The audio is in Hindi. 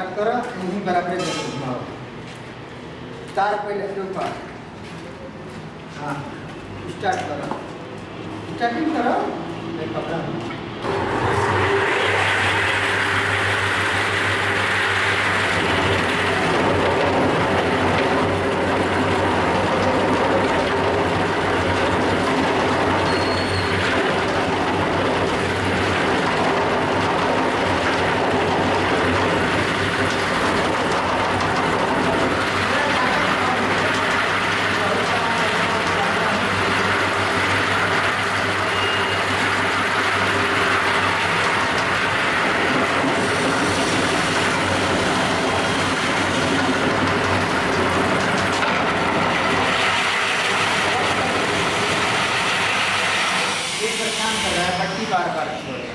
स्टार्ट करो यहीं बराबर घुमाओ। तार पहले से ऊपर, हाँ स्टार्ट करो, स्टार्टिंग करो, एक कपड़ा काम कर रहा है, पट्टी बार बार छोड़ रहा है।